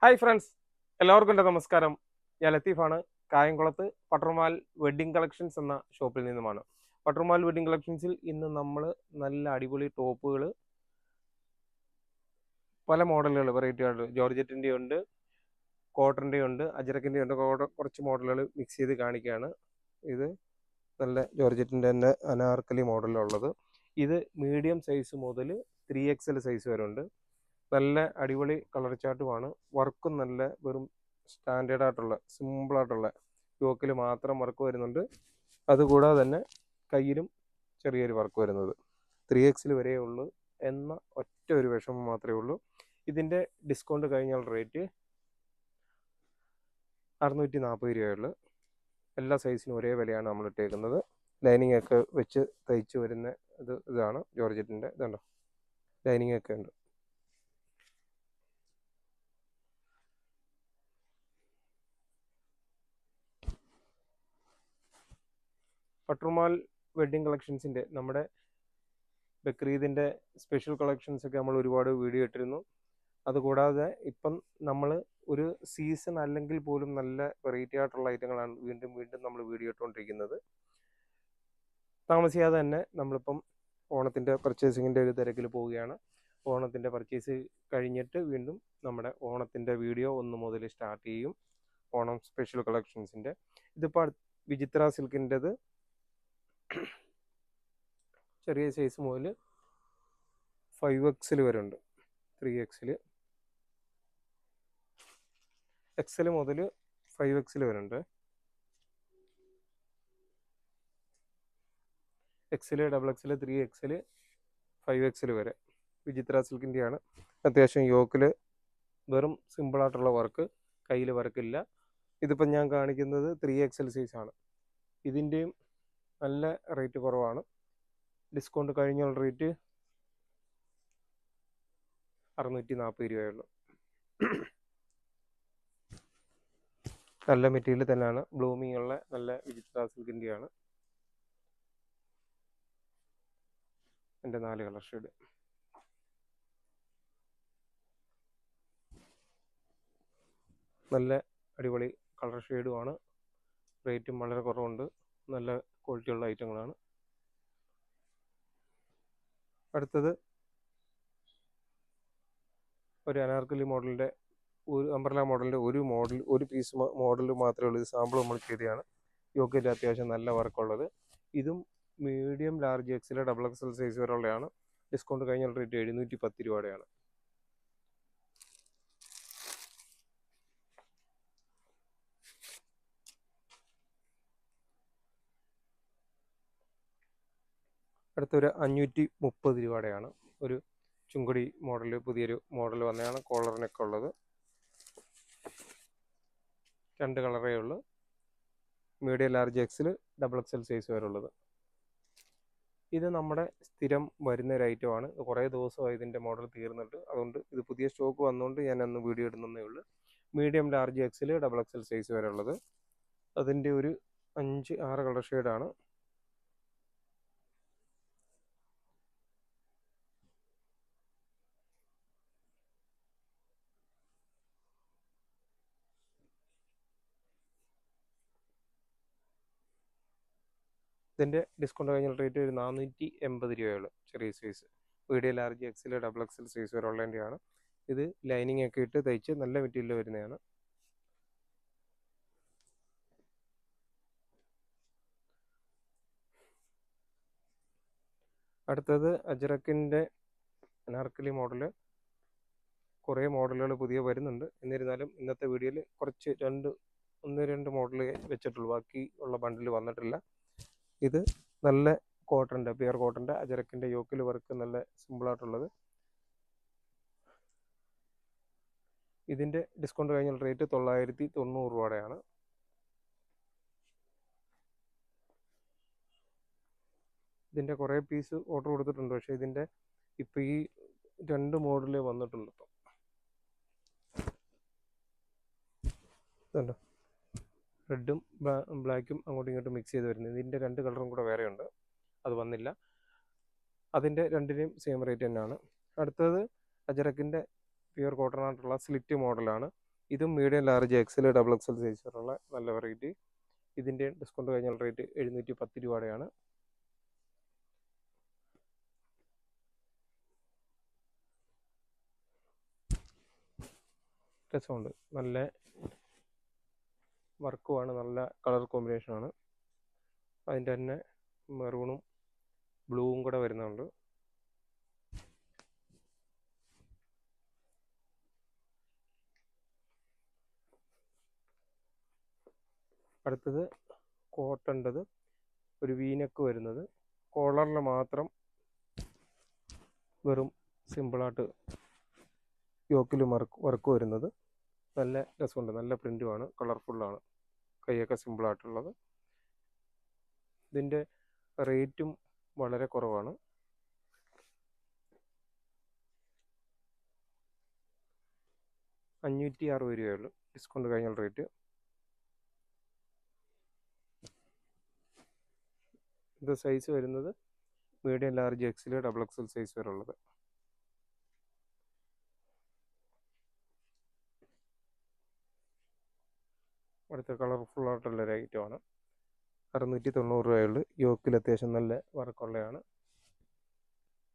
Hi friends, എല്ലാവർക്കും എൻ്റെ നമസ്കാരം. ഞാൻ ലത്തീഫാണ്. കായംകുളത്ത് പട്ടർമാൽ വെഡ്ഡിംഗ് കളക്ഷൻസ് എന്ന ഷോപ്പിൽ നിന്നുമാണ്. പട്ടർമാൽ വെഡ്ഡിംഗ് കളക്ഷൻസിൽ ഇന്ന് നമ്മൾ നല്ല അടിപൊളി ടോപ്പുകൾ, പല മോഡലുകൾ, വെറൈറ്റി ആയിട്ട് ജോർജറ്റിൻ്റെ ഉണ്ട്, കോട്ടൻ്റെ ഉണ്ട്, അജരക്കിൻ്റെ ഉണ്ട്. കുറച്ച് മോഡലുകൾ മിക്സ് ചെയ്ത് കാണിക്കുകയാണ്. ഇത് നല്ല ജോർജറ്റിൻ്റെ തന്നെ അനാർക്കലി മോഡലുള്ളത്. ഇത് മീഡിയം സൈസ് മുതൽ 3XL സൈസ് വരെ ഉണ്ട്. നല്ല അടിപൊളി കളർ ചാർട്ടുമാണ്. വർക്കും നല്ല വെറും സ്റ്റാൻഡേർഡ് ആയിട്ടുള്ള സിമ്പിളായിട്ടുള്ള യോക്കിൽ മാത്രം വർക്ക് വരുന്നുണ്ട്. അതുകൂടാതെ തന്നെ കയ്യിലും ചെറിയൊരു വർക്ക് വരുന്നത്. 3XL വരെയേ ഉള്ളൂ എന്ന ഒറ്റ ഒരു വിഷമം മാത്രമേ ഉള്ളൂ. ഇതിൻ്റെ ഡിസ്കൗണ്ട് കഴിഞ്ഞാൽ റേറ്റ് 640 രൂപയുള്ളൂ. എല്ലാ സൈസിനും ഒരേ വിലയാണ് നമ്മൾ ഇട്ടേക്കുന്നത്. ലൈനിങ് ഒക്കെ വെച്ച് തയ്ച്ച് വരുന്ന ഇതാണ് ജോർജറ്റിൻ്റെ. ഇതുണ്ടോ, ലൈനിങ് ഒക്കെ ഉണ്ട്. പട്ടർമാൽ വെഡ്ഡിംഗ് കളക്ഷൻസിൻ്റെ നമ്മുടെ ബക്രീദിൻ്റെ സ്പെഷ്യൽ കളക്ഷൻസ് ഒക്കെ നമ്മൾ ഒരുപാട് വീഡിയോ ഇട്ടിരുന്നു. അതുകൂടാതെ ഇപ്പം നമ്മൾ ഒരു സീസൺ അല്ലെങ്കിൽ പോലും നല്ല വെറൈറ്റി ആയിട്ടുള്ള ഐറ്റങ്ങളാണ് വീണ്ടും വീണ്ടും നമ്മൾ വീഡിയോ ഇട്ടുകൊണ്ടിരിക്കുന്നത്. താമസിയാതെ തന്നെ നമ്മളിപ്പം ഓണത്തിൻ്റെ പർച്ചേസിങ്ങിൻ്റെ ഒരു തിരക്കിൽ പോവുകയാണ്. ഓണത്തിൻ്റെ പർച്ചേസ് കഴിഞ്ഞിട്ട് വീണ്ടും നമ്മുടെ ഓണത്തിൻ്റെ വീഡിയോ 1 മുതൽ സ്റ്റാർട്ട് ചെയ്യും. ഓണം സ്പെഷ്യൽ കളക്ഷൻസിൻ്റെ ഇതിപ്പോൾ വിചിത്ര സിൽക്കിൻ്റെത് ചെറിയ സൈസ് മുതൽ 5XL വരെ ഉണ്ട്. 3XL, XL മുതൽ 5XL വരെ ഉണ്ട്. XL, XXL, 3XL, 5XL വരെ വിചിത്ര സിൽക്കിൻ്റെയാണ്. അത്യാവശ്യം യോക്കിൽ വെറും സിമ്പിളായിട്ടുള്ള വർക്ക്, കയ്യിൽ വർക്കില്ല. ഇതിപ്പം ഞാൻ കാണിക്കുന്നത് 3XL സൈസാണ്. ഇതിൻ്റെയും നല്ല റേറ്റ് കുറവാണ്. ഡിസ്കൗണ്ട് കഴിഞ്ഞുള്ള റേറ്റ് 640 രൂപയുള്ളൂ. നല്ല മെറ്റീരിയൽ തന്നെയാണ്. ബ്ലൂമിങ് ഉള്ള നല്ല വിചിത്ര സിൽക്കിൻ്റെയാണ്. എൻ്റെ 4 കളർ ഷെയ്ഡ്. നല്ല അടിപൊളി കളർ ഷെയ്ഡുമാണ്. റേറ്റും വളരെ കുറവുണ്ട്. നല്ല ക്വാളിറ്റിയുള്ള ഐറ്റങ്ങളാണ്. അടുത്തത് ഒരു അനാർക്കലി മോഡലിൻ്റെ ഒരു അംബ്രല മോഡലിൻ്റെ ഒരു പീസ് മോഡൽ മാത്രമേ ഉള്ളൂ. ഇത് സാമ്പിൾ നമ്മൾ ചെയ്തതാണ്. യോക്കിൻ്റെ അത്യാവശ്യം നല്ല വർക്കുള്ളത്. ഇതും medium, large, XL, XXL size വരെ ഉള്ളതാണ്. ഡിസ്കൗണ്ട് കഴിഞ്ഞാൽ റേറ്റ് 710 രൂപയുടെയാണ്. അടുത്തൊരു 530 രൂപയുടെയാണ്. ഒരു ചുങ്കുടി മോഡൽ, പുതിയൊരു മോഡൽ വന്നതാണ്. കോളറിനൊക്കെ ഉള്ളത്. 2 കളറേ ഉള്ളൂ. Medium, large, XL, XXL size വരെ ഉള്ളത്. ഇത് നമ്മുടെ സ്ഥിരം വരുന്ന ഒരു ഐറ്റമാണ്. കുറേ ദിവസമായി ഇതിൻ്റെ മോഡൽ തീർന്നിട്ട്. അതുകൊണ്ട് ഇത് പുതിയ സ്റ്റോക്ക് വന്നുകൊണ്ട് ഞാൻ അന്ന് വീഡിയോ ഇടുന്നതേ ഉള്ളൂ. Medium, large, XL, XXL size വരെ ഉള്ളത്. അതിൻ്റെ ഒരു 5-6 കളർ ഷെയ്ഡാണ്. ഇതിൻ്റെ ഡിസ്കൗണ്ട് കഴിഞ്ഞാൽ റേറ്റ് ഒരു 480 രൂപയുള്ളൂ. ചെറിയ size medium, large, XL, XXL size വരെ ഉള്ളതിൻ്റെയാണ്. ഇത് ലൈനിങ് ഒക്കെ ഇട്ട് തയ്ച്ച് നല്ല മെറ്റീരിയൽ വരുന്നതാണ്. അടുത്തത് അജ്രക്കിൻ്റെ അനാർക്കലി മോഡൽ. കുറേ മോഡലുകൾ പുതിയ വരുന്നുണ്ട്. എന്നിരുന്നാലും ഇന്നത്തെ വീഡിയോയിൽ കുറച്ച് 1-2 മോഡൽ വെച്ചിട്ടുള്ളൂ. ബാക്കി ഉള്ള ബണ്ടിൽ വന്നിട്ടില്ല. ഇത് നല്ല കോട്ടൻ്റെ, പ്യുർ കോട്ടൻ്റെ അജരക്കിൻ്റെ യോക്കിൽ വർക്ക് നല്ല സിമ്പിളായിട്ടുള്ളത്. ഇതിൻ്റെ ഡിസ്കൗണ്ട് കഴിഞ്ഞുള്ള റേറ്റ് 990 രൂപയുടെയാണ്. ഇതിൻ്റെ കുറേ പീസ് ഓർഡർ കൊടുത്തിട്ടുണ്ട്. പക്ഷേ ഇതിൻ്റെ ഇപ്പോൾ ഈ 2 മോഡലേ വന്നിട്ടുള്ളൂ. ഇതുണ്ടോ, റെഡും ബ്ലാക്കും അങ്ങോട്ടും ഇങ്ങോട്ടും മിക്സ് ചെയ്ത് വരുന്നത്. ഇതിൻ്റെ 2 കളറും കൂടെ വേറെ ഉണ്ട്, അത് വന്നില്ല. അതിൻ്റെ രണ്ടിനെയും സെയിം റേറ്റ് തന്നെയാണ്. അടുത്തത് അജരക്കിൻ്റെ പ്യുർ കോട്ടൺ ആയിട്ടുള്ള സ്ലിറ്റ് മോഡലാണ്. ഇതും medium large XL double XL size വരെയുള്ള നല്ല വെറൈറ്റി. ഇതിൻ്റെ ഡിസ്കൗണ്ട് കഴിഞ്ഞുള്ള റേറ്റ് 710 രൂപയുടെയാണ്. രസമുണ്ട്, നല്ല വർക്കുമാണ്, നല്ല കളർ കോമ്പിനേഷനാണ്. അതിൻ്റെ തന്നെ മെറൂണും ബ്ലൂവും കൂടെ വരുന്നുണ്ട്. അടുത്തത് കോട്ടൻ്റെത് ഒരു വീനെക്ക് വരുന്നത്, കോളറിൽ മാത്രം വെറും സിമ്പിളായിട്ട് യോക്കിൽ വർക്ക് വരുന്നത്. നല്ല രസമുണ്ട്, നല്ല പ്രിൻറ്റുമാണ്, കളർഫുള്ളാണ്, കൈയൊക്കെ സിമ്പിളായിട്ടുള്ളത്. ഇതിൻ്റെ റേറ്റും വളരെ കുറവാണ്. 560 രൂപയുള്ളൂ ഡിസ്കൗണ്ട് കഴിഞ്ഞുള്ള റേറ്റ്. ഇത് സൈസ് വരുന്നത് medium large XL double XL size വരെ ഉള്ളത്. അടുത്ത കളർഫുള്ളായിട്ടുള്ളൊരു ഐറ്റമാണ്. 690 രൂപയുള്ളൂ. യോക്കിൽ അത്യാവശ്യം നല്ല വർക്കുള്ളതാണ്.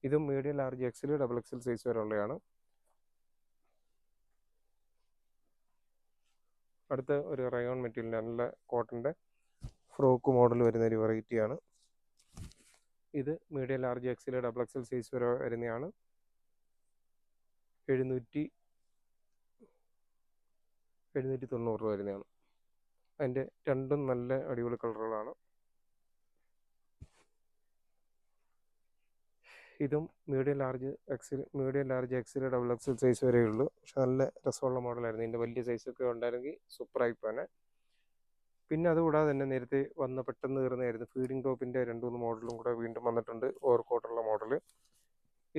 ഇതും medium large XL double XL size വരെ ഉള്ളതാണ്. അടുത്ത ഒരു റയോൺ മെറ്റീരിയൽ, നല്ല കോട്ടൻ്റെ ഫ്രോക്ക് മോഡൽ വരുന്ന ഒരു വെറൈറ്റിയാണ്. ഇത് medium large XL double XL size വരെ വരുന്നതാണ്. 790 രൂപ വരുന്നതാണ്. അതിൻ്റെ രണ്ടും നല്ല അടിപൊളി കളറുകളാണ്. ഇതും medium large XL double XL size വരെ ഉള്ളൂ. പക്ഷെ നല്ല രസമുള്ള മോഡലായിരുന്നു. ഇതിൻ്റെ വലിയ സൈസൊക്കെ ഉണ്ടായിരുന്നെങ്കിൽ സൂപ്പറായി തന്നെ. പിന്നെ അതുകൂടാതെ തന്നെ നേരത്തെ വന്ന പെട്ടെന്ന് തീർന്നതായിരുന്നു ഫീഡിംഗ് ടോപ്പിൻ്റെ 2-3 മോഡലും കൂടെ വീണ്ടും വന്നിട്ടുണ്ട്, ഓവർ കോട്ടുള്ള മോഡൽ.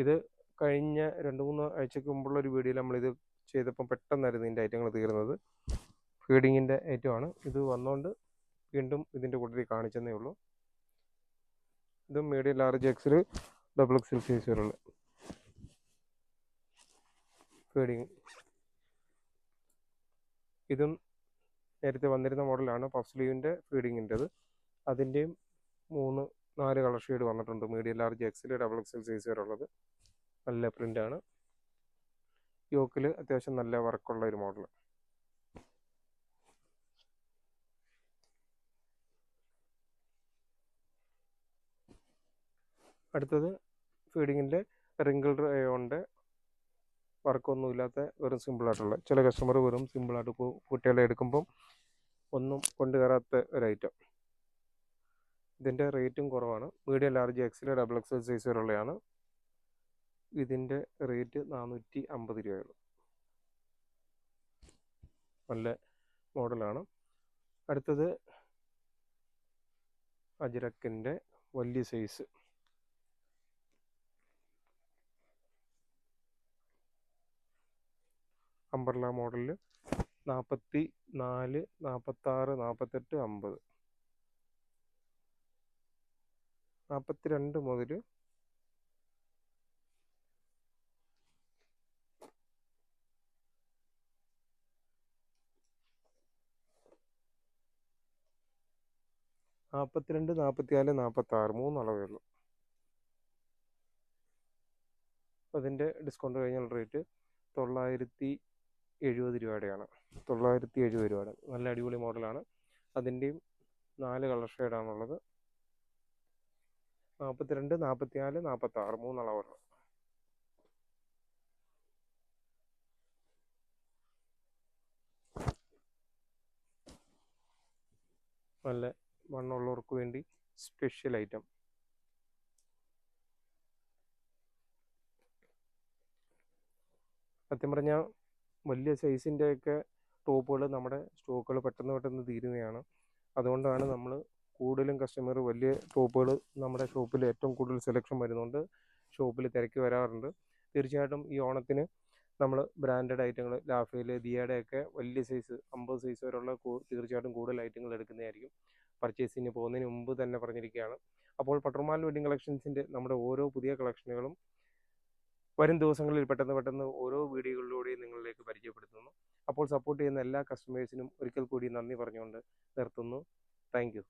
ഇത് കഴിഞ്ഞ 2-3 ആഴ്ചക്ക് മുമ്പുള്ള ഒരു വീഡിയോയിൽ നമ്മളിത് ചെയ്തപ്പം പെട്ടെന്നായിരുന്നു ഇതിൻ്റെ ഐറ്റങ്ങൾ തീർന്നത്. ഫീഡിങ്ങിൻ്റെ ഐറ്റമാണ്. ഇത് വന്നുകൊണ്ട് വീണ്ടും ഇതിൻ്റെ കൂട്ടത്തിൽ കാണിച്ചെന്നേ ഉള്ളൂ. ഇതും medium large XL double XL size വരെയുള്ള ഫീഡിങ്. ഇതും നേരത്തെ വന്നിരുന്ന മോഡലാണ്, പഫ് സ്ലീവിൻ്റെ ഫീഡിങ്ങിൻ്റെത്. അതിൻ്റെയും 3-4 കളർ ഷെയ്ഡ് വന്നിട്ടുണ്ട്. Medium large XL double XL size വരെ ഉള്ളത്. നല്ല പ്രിൻ്റാണ്. യോക്കിൽ അത്യാവശ്യം നല്ല വർക്കുള്ള ഒരു മോഡൽ. അടുത്തത് ഫീഡിങ്ങിൻ്റെ റിങ്കിൾ റയോണിൻ്റെ വർക്കൊന്നുമില്ലാത്ത വെറും സിമ്പിളായിട്ടുള്ള, ചില കസ്റ്റമർ വെറും സിമ്പിളായിട്ട് കുട്ടികളെ എടുക്കുമ്പം ഒന്നും കൊണ്ടു കയറാത്ത ഒരു ഐറ്റം. ഇതിൻ്റെ റേറ്റും കുറവാണ്. Medium large XL double XL size വരെയുള്ളതാണ്. ഇതിൻ്റെ റേറ്റ് 450 രൂപയുള്ളൂ. നല്ല മോഡലാണ്. അടുത്തത് അജ്രക്കിൻ്റെ വലിയ സൈസ്, അംബർല മോഡലിൽ 44, 46, 48, 50, 42 മുതൽ 42, 44, 46 3 അളവേ ഉള്ളൂ. അതിൻ്റെ ഡിസ്കൗണ്ട് കഴിഞ്ഞുള്ള റേറ്റ് 970 രൂപയുടെയാണ്. 970 രൂപയുടെ നല്ല അടിപൊളി മോഡലാണ്. അതിൻ്റെയും 4 കളർ ഷെയ്ഡാണുള്ളത്. 42, 44, 46 3 അളവുള്ള. നല്ല വണ്ണമുള്ളവർക്ക് വേണ്ടി സ്പെഷ്യൽ ഐറ്റം. സത്യം പറഞ്ഞാൽ വലിയ സൈസിൻ്റെയൊക്കെ ടോപ്പുകൾ നമ്മുടെ സ്റ്റോക്കുകൾ പെട്ടെന്ന് തീരുന്നതാണ്. അതുകൊണ്ടാണ് നമ്മൾ കൂടുതലും കസ്റ്റമർ വലിയ ടോപ്പുകൾ നമ്മുടെ ഷോപ്പിൽ ഏറ്റവും കൂടുതൽ സെലക്ഷൻ വരുന്നുണ്ട്, ഷോപ്പിൽ തിരക്കി വരാറുണ്ട്. തീർച്ചയായിട്ടും ഈ ഓണത്തിന് നമ്മൾ ബ്രാൻഡഡ് ഐറ്റങ്ങൾ ലാഫേൽ, ദിയയുടെയൊക്കെ വലിയ സൈസ് 50 സൈസ് വരെയുള്ള തീർച്ചയായിട്ടും കൂടുതൽ ഐറ്റങ്ങൾ എടുക്കുന്നതായിരിക്കും. പർച്ചേസിന് പോകുന്നതിന് മുമ്പ് തന്നെ പറഞ്ഞിരിക്കുകയാണ്. അപ്പോൾ പട്ടർമാൽ വെഡിങ് കളക്ഷൻസിൻ്റെ നമ്മുടെ ഓരോ പുതിയ കളക്ഷനുകളും വരും ദിവസങ്ങളിൽ പെട്ടെന്ന് ഓരോ വീഡിയോകളിലൂടെയും നിങ്ങളിലേക്ക് പരിചയപ്പെടുത്തുന്നു. അപ്പോൾ സപ്പോർട്ട് ചെയ്യുന്ന എല്ലാ കസ്റ്റമേഴ്സിനും ഒരിക്കൽ കൂടി നന്ദി പറഞ്ഞുകൊണ്ട് നിർത്തുന്നു. Thank you.